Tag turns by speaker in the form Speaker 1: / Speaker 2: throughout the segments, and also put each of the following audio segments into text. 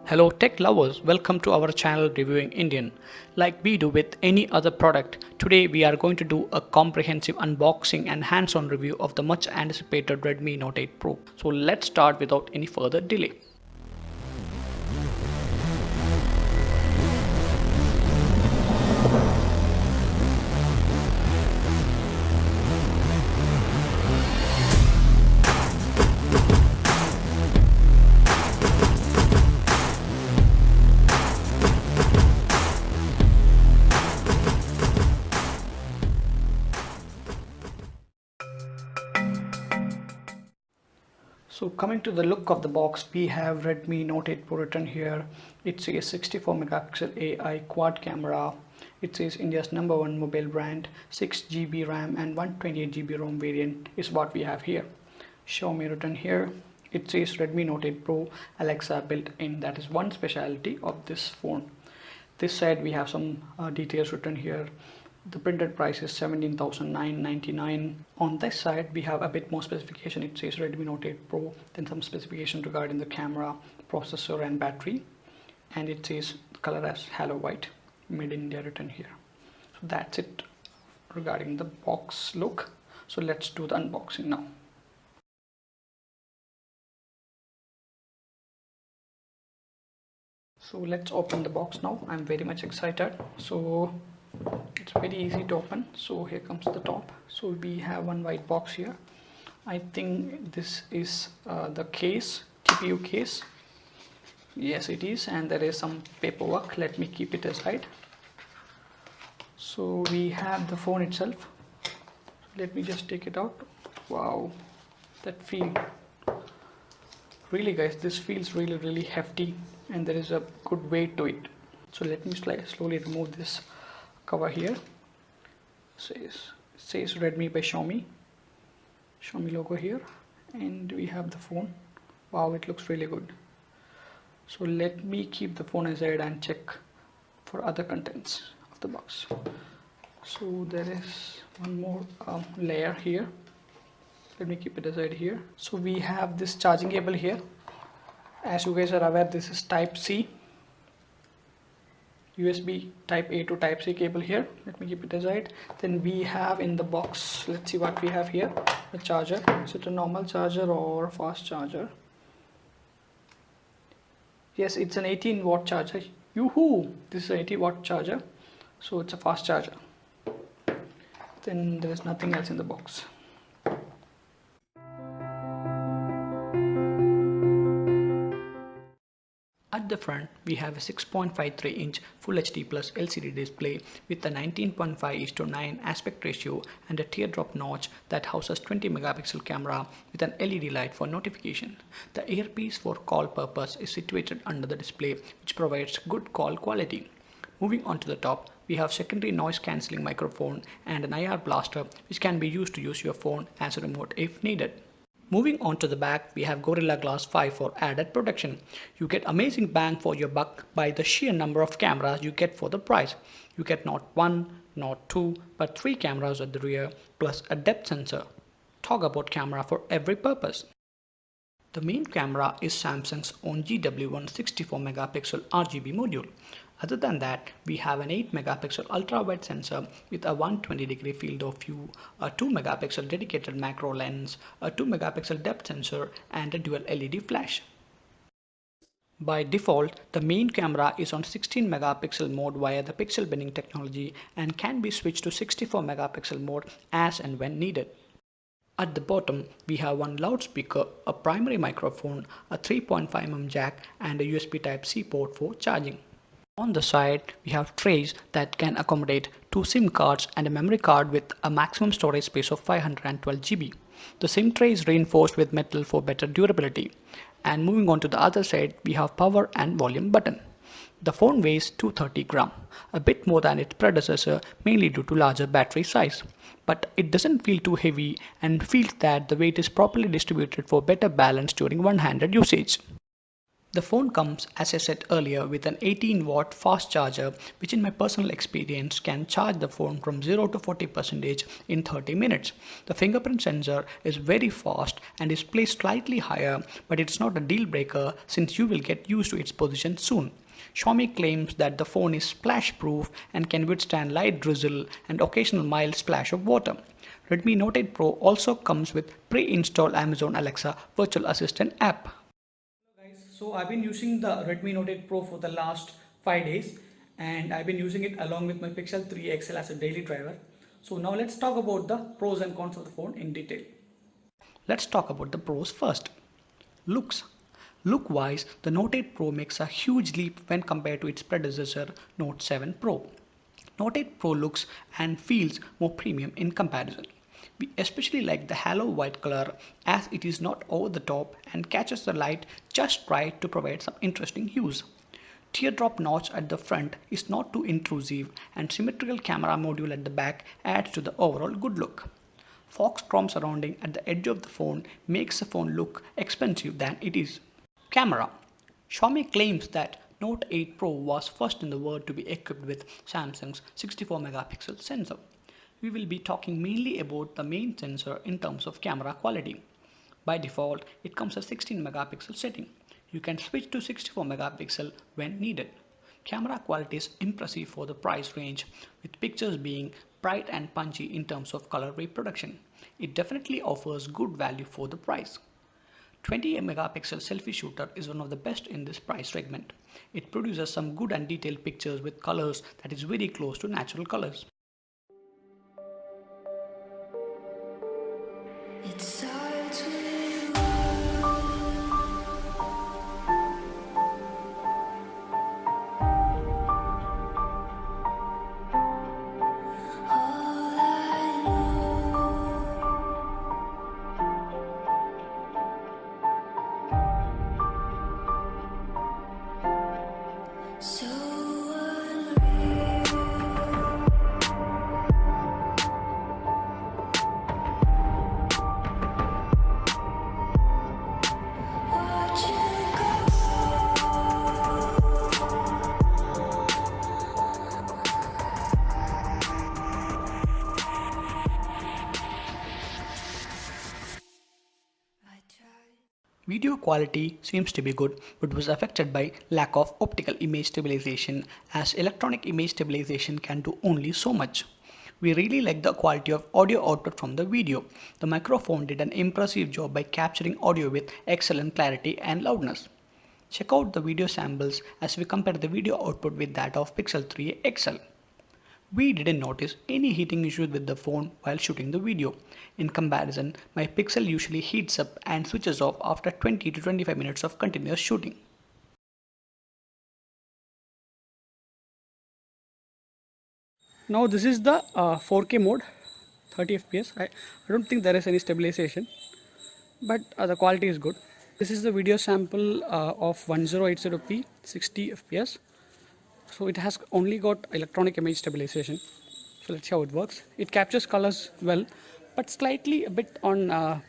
Speaker 1: Hello tech lovers, welcome to our channel Reviewing Indian. Like we do with any other product, today we are going to do a comprehensive unboxing and hands-on review of the much anticipated Redmi Note 8 Pro. So let's start without any further delay. So coming to the look of the box, we have Redmi Note 8 Pro written here. It says 64 megapixel AI quad camera. It says India's #1 mobile brand, 6 GB RAM and 128 GB ROM variant is what we have here. Xiaomi written here. It says Redmi Note 8 Pro, Alexa built in. That is one specialty of this phone. This side we have some details written here. The printed price is 17,999. On this side we have a bit more specification. It says Redmi Note 8 Pro, then some specification regarding the camera, processor and battery, and it says the color as Hello White, made in India written here. So that's it regarding the box look. So let's do the unboxing now. So let's open the box now. I'm very much excited. So it's very easy to open. So here comes the top. So we have one white box here. I think this is the case, TPU case. Yes, it is, and there is some paperwork. Let me keep it aside. So we have the phone itself. Let me just take it out. Wow, that feel. Really guys, this feels really hefty, and there is a good weight to it. So let me slowly remove this cover here. It says Redmi by Xiaomi logo here, and we have the phone. Wow, it looks really good. So let me keep the phone aside and check for other contents of the box. So there is one more layer here. Let me keep it aside here. So we have this charging cable here. As you guys are aware, this is type C, USB type A to type C cable here. Let me keep it aside. Then we have in the box, let's see what we have here. The charger. Is it a normal charger or fast charger? Yes, it's an 18-watt charger. Yoo-hoo! This is an 80-watt charger, so it's a fast charger. Then there is nothing else in the box. At the front, we have a 6.53-inch Full HD Plus LCD display with a 19.5:9 aspect ratio and a teardrop notch that houses 20 megapixel camera with an LED light for notification. The earpiece for call purpose is situated under the display, which provides good call quality. Moving on to the top, we have secondary noise cancelling microphone and an IR blaster, which can be used to use your phone as a remote if needed. Moving on to the back, we have Gorilla Glass 5 for added protection. You get amazing bang for your buck by the sheer number of cameras you get for the price. You get not one, not two, but 3 cameras at the rear, plus a depth sensor. Talk about camera for every purpose. The main camera is Samsung's own GW1 64 megapixel RGB module. Other than that, we have an 8 megapixel ultra-wide sensor with a 120-degree field of view, a 2 megapixel dedicated macro lens, a 2 megapixel depth sensor, and a dual LED flash. By default, the main camera is on 16 megapixel mode via the pixel binning technology and can be switched to 64 megapixel mode as and when needed. At the bottom, we have one loudspeaker, a primary microphone, a 3.5mm jack, and a USB Type-C port for charging. On the side, we have trays that can accommodate 2 SIM cards and a memory card with a maximum storage space of 512 GB. The SIM tray is reinforced with metal for better durability. And moving on to the other side, we have power and volume button. The phone weighs 230 grams, a bit more than its predecessor, mainly due to larger battery size. But it doesn't feel too heavy and feels that the weight is properly distributed for better balance during one-handed usage. The phone comes, as I said earlier, with an 18-watt fast charger, which in my personal experience can charge the phone from 0 to 40% in 30 minutes. The fingerprint sensor is very fast and is placed slightly higher, but it's not a deal breaker since you will get used to its position soon. Xiaomi claims that the phone is splash proof and can withstand light drizzle and occasional mild splash of water. Redmi Note 8 Pro also comes with pre-installed Amazon Alexa virtual assistant app. So I've been using the Redmi Note 8 Pro for the last 5 days, and I've been using it along with my Pixel 3 XL as a daily driver. So now let's talk about the pros and cons of the phone in detail. Let's talk about the pros first. Looks. Look-wise, the Note 8 Pro makes a huge leap when compared to its predecessor Note 7 Pro. Note 8 Pro looks and feels more premium in comparison. We especially like the halo white color as it is not over the top and catches the light just right to provide some interesting hues. Teardrop notch at the front is not too intrusive and symmetrical camera module at the back adds to the overall good look. Fox chrome surrounding at the edge of the phone makes the phone look expensive than it is. Camera. Xiaomi claims that Note 8 Pro was first in the world to be equipped with Samsung's 64 megapixel sensor. We will be talking mainly about the main sensor in terms of camera quality. By default, it comes as 16 megapixel setting. You can switch to 64 megapixel when needed. Camera quality is impressive for the price range, with pictures being bright and punchy in terms of color reproduction. It definitely offers good value for the price. 20 megapixel selfie shooter is one of the best in this price segment. It produces some good and detailed pictures with colors that is very close to natural colors. It starts with all I know. So video quality seems to be good but was affected by lack of optical image stabilization as electronic image stabilization can do only so much. We really like the quality of audio output from the video. The microphone did an impressive job by capturing audio with excellent clarity and loudness. Check out the video samples as we compare the video output with that of Pixel 3 XL. We didn't notice any heating issues with the phone while shooting the video. In comparison, my Pixel usually heats up and switches off after 20 to 25 minutes of continuous shooting. Now this is the 4K mode, 30 fps. I don't think there is any stabilization, but the quality is good. This is the video sample of 1080p 60 fps. So it has only got electronic image stabilization. So let's see how it works. It captures colors well, but slightly a bit on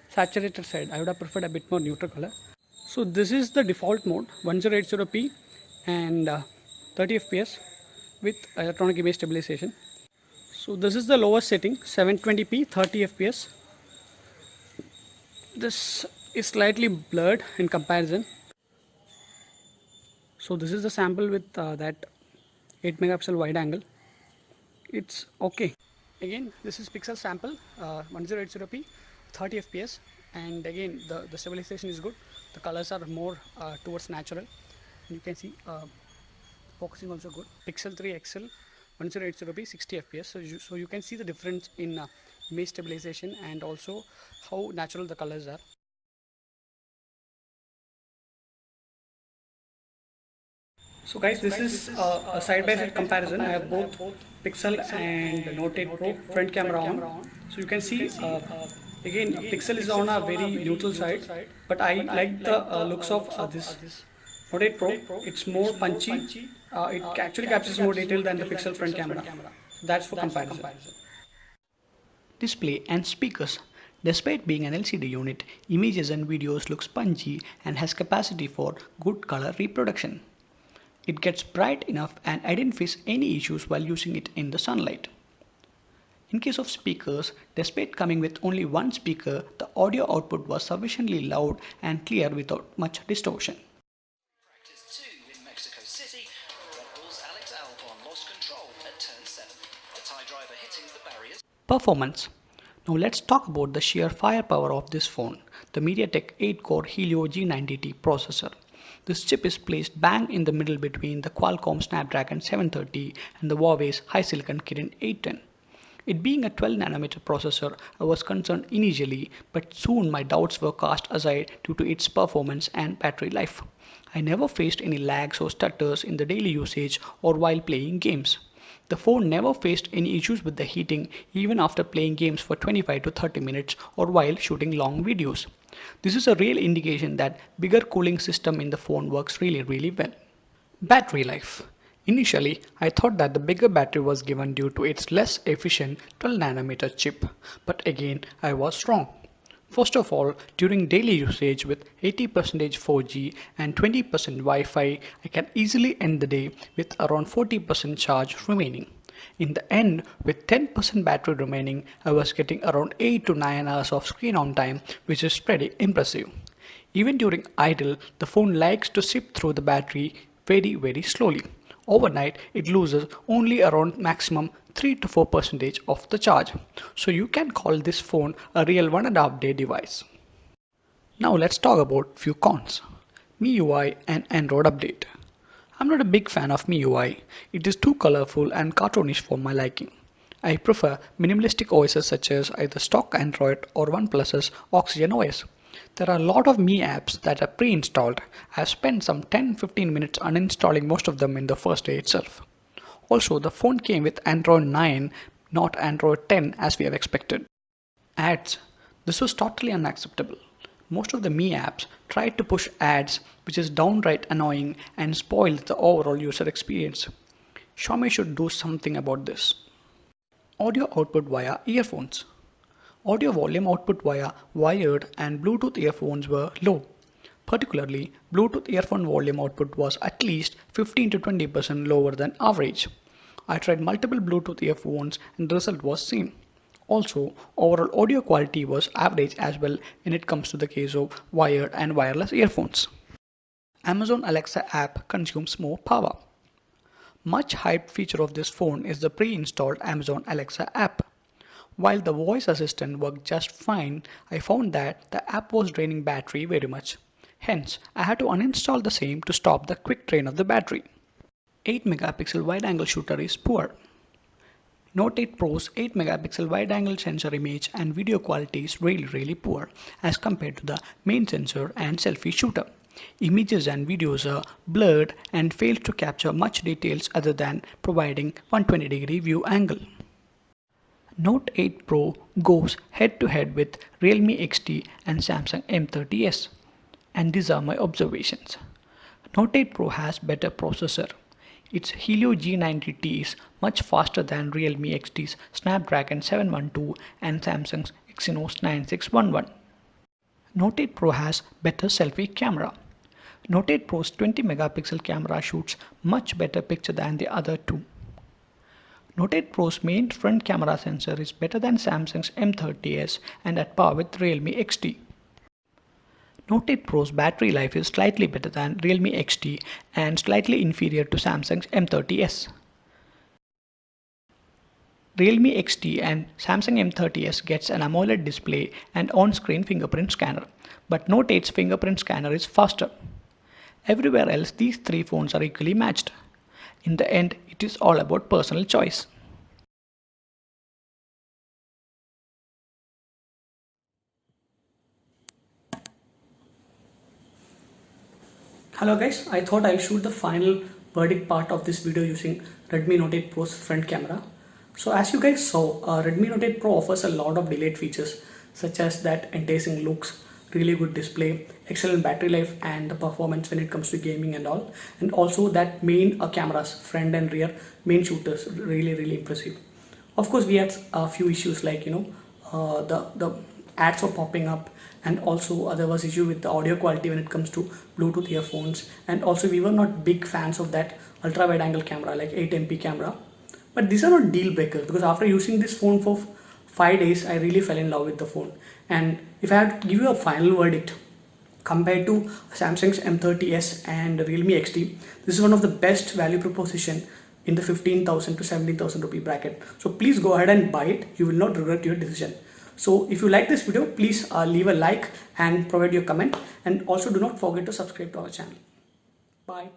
Speaker 1: saturated side. I would have preferred a bit more neutral color. So this is the default mode, 1080p and 30 fps with electronic image stabilization. So this is the lowest setting, 720p 30 fps. This is slightly blurred in comparison. So this is the sample with that 8 megapixel wide angle. It's okay. Again, this is pixel sample 1080p 30 fps, and again the stabilization is good. The colors are more towards natural. You can see focusing also good. Pixel 3 XL 1080p 60 fps. So you can see the difference in image stabilization and also how natural the colors are. So guys, this is a side-by-side comparison. I have both Pixel and Note 8 Pro front camera on. So you can see again Pixel is on a very neutral side, but I like the looks of this Note 8 Pro. It's more punchy. It actually captures more detail than the Pixel front camera. That's for comparison. Display and speakers. Despite being an LCD unit, images and videos look spongy and has capacity for good color reproduction. It gets bright enough and I didn't face any issues while using it in the sunlight. In case of speakers, despite coming with only one speaker, the audio output was sufficiently loud and clear without much distortion.
Speaker 2: Practice 2 in Mexico City, Red Bull's Alex Albon lost control at turn 7. The Thai driver hitting the barriers.
Speaker 1: Performance. Now let's talk about the sheer firepower of this phone, the MediaTek 8-core Helio G90T processor. This chip is placed bang in the middle between the Qualcomm Snapdragon 730 and the Huawei's HiSilicon Kirin 810. It being a 12nm processor, I was concerned initially, but soon my doubts were cast aside due to its performance and battery life. I never faced any lags or stutters in the daily usage or while playing games. The phone never faced any issues with the heating even after playing games for 25 to 30 minutes or while shooting long videos. This is a real indication that bigger cooling system in the phone works really well. Battery life. Initially, I thought that the bigger battery was given due to its less efficient 12nm chip, but again I was wrong. First of all, during daily usage with 80% 4G and 20% Wi-Fi, I can easily end the day with around 40% charge remaining. In the end, with 10% battery remaining, I was getting around 8 to 9 hours of screen on time, which is pretty impressive. Even during idle, the phone likes to sip through the battery very slowly. Overnight, it loses only around maximum 3 to 4% of the charge. So you can call this phone a real 1.5 day device. Now let's talk about few cons. MIUI and Android update. I'm not a big fan of MIUI. It is too colorful and cartoonish for my liking. I prefer minimalistic OSs such as either stock Android or OnePlus's Oxygen OS. There are a lot of Mi apps that are pre-installed. I have spent some 10-15 minutes uninstalling most of them in the first day itself. Also, the phone came with Android 9, not Android 10 as we have expected. Ads. This was totally unacceptable. Most of the Mi apps tried to push ads, which is downright annoying and spoils the overall user experience. Xiaomi should do something about this. Audio output via earphones. Audio volume output via wired and Bluetooth earphones were low. Particularly, Bluetooth earphone volume output was at least 15 to 20% lower than average. I tried multiple Bluetooth earphones and the result was same. Also, overall audio quality was average as well when it comes to the case of wired and wireless earphones. Amazon Alexa app consumes more power. Much hyped feature of this phone is the pre-installed Amazon Alexa app. While the voice assistant worked just fine, I found that the app was draining battery very much. Hence, I had to uninstall the same to stop the quick drain of the battery. 8 megapixel wide angle shooter is poor. Note 8 Pro's 8 megapixel wide angle sensor image and video quality is really poor as compared to the main sensor and selfie shooter. Images and videos are blurred and fail to capture much details other than providing 120-degree view angle. Note 8 Pro goes head to head with Realme XT and Samsung M30s. And these are my observations. Note 8 Pro has better processor. Its Helio G90T is much faster than Realme XT's Snapdragon 712 and Samsung's Exynos 9611. Note 8 Pro has better selfie camera. Note 8 Pro's 20 megapixel camera shoots much better picture than the other two. Note 8 Pro's main front camera sensor is better than Samsung's M30s and at par with Realme XT. Note 8 Pro's battery life is slightly better than Realme XT and slightly inferior to Samsung's M30s. Realme XT and Samsung M30s gets an AMOLED display and on-screen fingerprint scanner, but Note 8's fingerprint scanner is faster. Everywhere else, these three phones are equally matched. In the end, it is all about personal choice. Hello guys, I thought I'll shoot the final verdict part of this video using Redmi Note 8 Pro's front camera. So as you guys saw, Redmi Note 8 Pro offers a lot of delayed features such as that enticing looks, really good display, excellent battery life and the performance when it comes to gaming and all, and also that main cameras, front and rear main shooters, really impressive. Of course we had a few issues like the ads were popping up, and also there was issue with the audio quality when it comes to Bluetooth earphones, and also we were not big fans of that ultra wide angle camera like 8 MP camera. But these are not deal breakers, because after using this phone for 5 days I really fell in love with the phone. And if I had to give you a final verdict, compared to Samsung's M30s and Realme XT, this is one of the best value proposition in the 15,000 to 17,000 rupee bracket. So please go ahead and buy it. You will not regret your decision. So if you like this video, please leave a like and provide your comment, and also do not forget to subscribe to our channel. Bye.